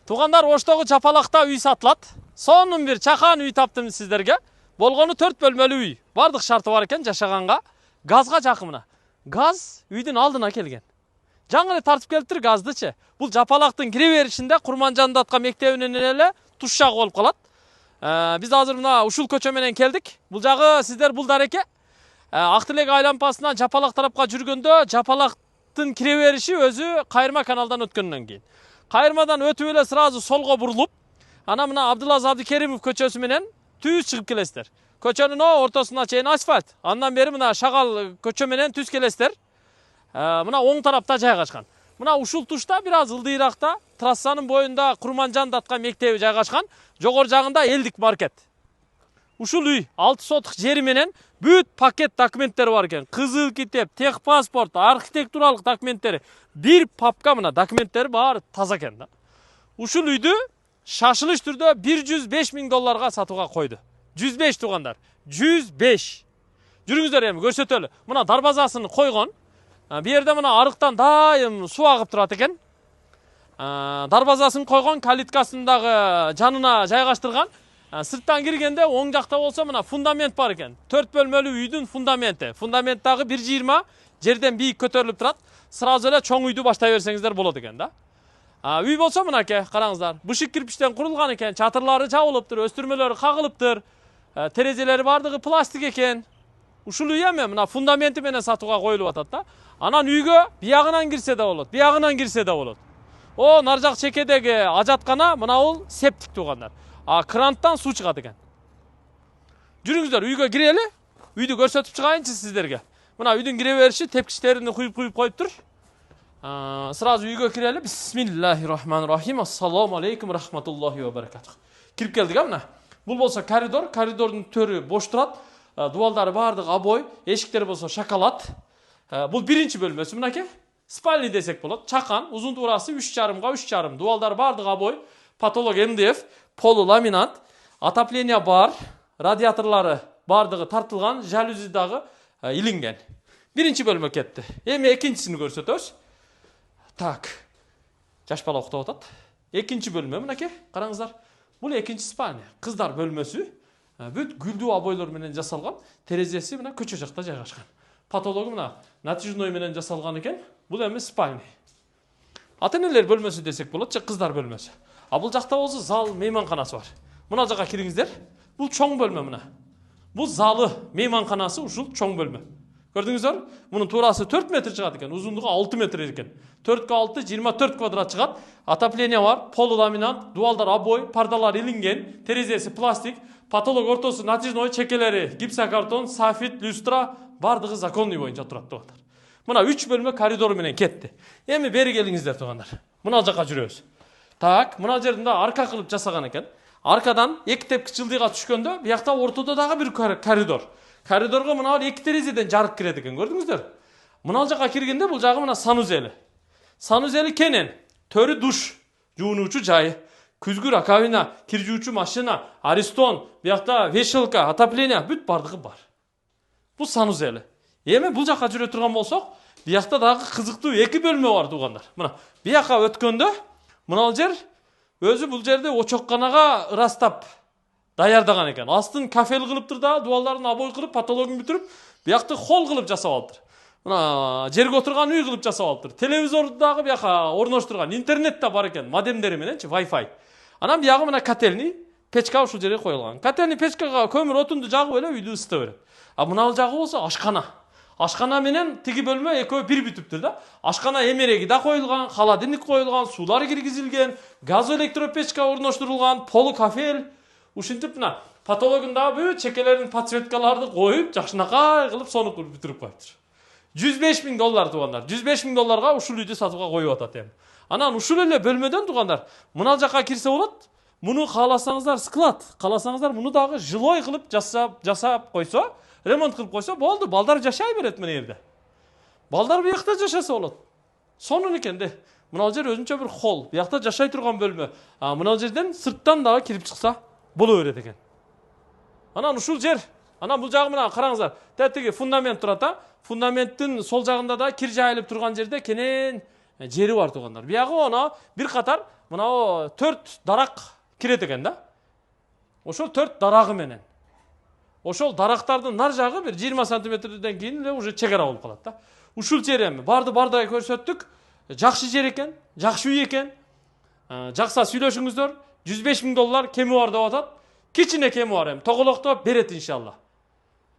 Тугандар, Оштогу Чапалакта үй сатылат. Сонун бир чакан үй таптым сиздерге. Болгону 4 бөлмөлүү үй. Бардык шарты бар экен жашаганга. Газга жакын мына. Газ үйдүн алдына келген. Жаңы эле тартып келиптир газдычы. Бул Жапалактын кире беришинде Курманжанды аткан мектебинен эле туш жагы болуп калат. Биз азыр мына ушул көчө менен келдик. Бул жагы сиздер бул дареке. Ак Тилек айлампасынан Жапалак тарапка жүргөндө Жапалактын кире бериши өзү Кайырма каналдан өткөндөн кийин. Кайырмадан өтүп эле сразу солго бурулуп, ана мына Абдулаз Абдикеримов көчөсү менен түз чыгып келесиздер. Көчөнүн ортосуна чейин асфальт. Андан бери мына Шагал көчө менен түз келесиздер. Мына оң тарапта жайгашкан. Мына ушул тушта бир аз ылдыйракта трассанын боюнда Курманжанды аткан мектеби жайгашкан. Жогору жагында Элдик маркет. Ушул үй 6 сотук жери менен бүт пакет документтери бар экен. Кызыл китеп, техпаспорт, архитектуралык документтери, бир папка мына документтери баары таза экен да. Ушул үйдү шашылыш түрдө $105,000 сатууга койду. 105 тугандар. 105. Жүрүңүздөр эми көрсөтөлү. Мына дарбазасын койгон. Бу жерде мына арыктан дайым суу агып турат экен. Дарбазасын койгон, калиткасын дагы жанына жайгаштырган. Сырттан киргенде оң жакта болсо мына фундамент бар экен. 4 бөлмөлүү үйдүн фундаменти. Фундамент дагы 1,20 жерден бийик көтөрүлүп турат. Сразу эле чоң үйдү баштай берсеңиздер болот экен да. Үй болсо мынакей, караңыздар. Бышык кирпичтен курулган экен, чатырлары жабылыптыр, өстүрмөлөрү кагылыптыр. Терезелери бардыгы пластик экен. Ушул үй эми мына фундаменти менен сатууга коюлуп атат да. Анан үйгө биягынан кирсе да болот, биягынан кирсе да болот. О, нар жак чекедеги ажаткана мына бул септик тугандар. Кранттан суу чыгат экен. Жүрүңүздөр үйгө кирели. Үйдү көрсөтүп чыгайынчы сиздерге. Мына үйдүн кире бериши тепкичтерин куюп коюптур. Сразу үйгө кирели. Бисмиллахиррахманиррахим. Ассаламу алейкум рахматуллахи ва баракатух. Кирип келдик мына. Бул болсо коридор, коридордун төрү бош турат. Дубалдары бардыгы обой, эшиктери болсо шоколад. Бул биринчи бөлмөсү мынакей. Спальный десек болот. Чакан, узун туурасы 3,5 га 3,5. Дубалдары бардыгы обой, потолок МДФ, полу ламинат, отопление бар, радиаторлары бардыгы тартылган, жалюзи дагы илинген. Биринчи бөлмө кетти. Эми экинчисин көрсөтөбүз. Так. Жаш бала уктап атат. Экинчи бөлмө мынакей, караңыздар. Бул экинчи спальня. Кыздар бөлмөсү. Бүт гүлдүү обойлор менен жасалган. Терезеси мына көчө жакта жайгашкан. Потологу мына натяжной менен жасалган экен. Бул эми спальня. Ата-энелер бөлмөсү десек болот, же кыздар бөлмөсү. Бул жакта болсо зал, мейманканасы бар. Мына жака кириңиздер. Бул чоң бөлмө мына. Бул залы, мейманканасы ушул чоң бөлмө. Көрдүңүздөр? Мунун туурасы 4 метр чыгат экен, узундугу 6 метр экен. 4 6 24 квадрат чыгат. Отопление бар, полуламинат, дубалдар обой, пардалар илинген, терезеси пластик, потолок ортосу натяжной, чекелери гипсокартон, софит, люстра бардыгы законный боюнча турат тугандар. Мына 3 бөлмө коридор менен кетти. Эми бери келиңиздер тугандар. Мына жака жүрөбүз. Так, мына жердин да арка кылып жасаган экен. Аркадан эки тепкич ылдыйга түшкөндө, биякта ортодо дагы бир коридор. Коридорго мына эки терезеден жарык кирет экен, көрдүңүздөр? Мына жака киргенде бул жагы мына санузели. Санузели кенен, төрү душ, жуунуучу жайы, күзгү раковина, кир жуучу машина, аристон, биякта вешалка, отопление бүт бардыгы бар. Бул санузели. Эми бул жака жүрө турган болсок, биякта дагы кызыктуу эки бөлмө бар тугандар. Мына бияка өткөндө мына жер өзү бул жерде очокканага ырастап даярдаган экен. Астын кафел кылыптыр да, дубалдарын обой кылып, потологун бүтүрүп, биякты холл кылып жасап алыптыр. Мына жерге отурган үй кылып жасап алыптыр. Телевизорду дагы бияка орноштурган, интернет да бар экен, модемдери мененчи, Wi-Fi. Анан биягы мына котельный, печка ушул жерге коюлган. Котельный печкага көмүр отунду жагып эле үйдү ысыта берет. Мына жагы болсо ашкана. Ашкана менен тиги бөлмө экөө бир бүтүптүр да. Ашкана эмереги да коюлган, холодильник коюлган, суулар киргизилген, газ электропечка орноштурулган, полу кафель. Ушинтип мына потологунда бүт чекелердин подсветкаларды коюп, жакшынакай кылып сону бүтүрүп коюптур. $105,000 тугандар. $105,000 ушул үйдү сатууга коюп атат эми. Анан ушул эле бөлмөдөн тугандар, мына жака кирсе болот. Муну кааласаңыздар склад, кааласаңыздар муну дагы жилой кылып жасап койсо, ремонт кылып койсо болду, балдар жашай берет мына жерде. Балдар биякта жашаса болот. Сонун экен да. Мына жер өзүнчө бир холл, биякта жашай турган бөлмө. Мына жерден сырттан дагы кирип чыкса боло берет экен. Анан ушул жер, анан бул жагы мына караңыздар. Тетиги фундамент турат. Фундаменттин сол жагында да кир жайылып турган жерде кенен жери бар туугандар. Биягы оны бир катар мына 4 дарак кирет экен да. Ошол 4 дарагы менен. Ошол дарактардын нар жагы бир 20 сантиметрден кийин эле уже чегара болуп калат да. Ушул жер эми барды көрсөттүк. Жакшы жер экен, жакшы үй экен. Жакса сүйлөшүңүздөр. $105.000 кеми бар деп атат. Кичине кеми бар эми. Тоголокто берет иншалла.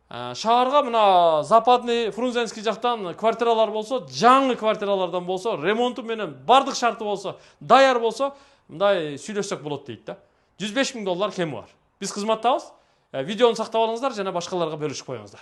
Шаарга мына Западный Фрунзенский жактан квартиралар болсо, жаңы квартиралардан болсо, ремонту менен бардык шарты болсо, даяр болсо, мындай сүйлөшсөк болот дейт да. $105.000 кеми бар. Биз кызматтабыз. Видеону сактап алыңыздар жана башкаларга бөлүшүп коюңуздар.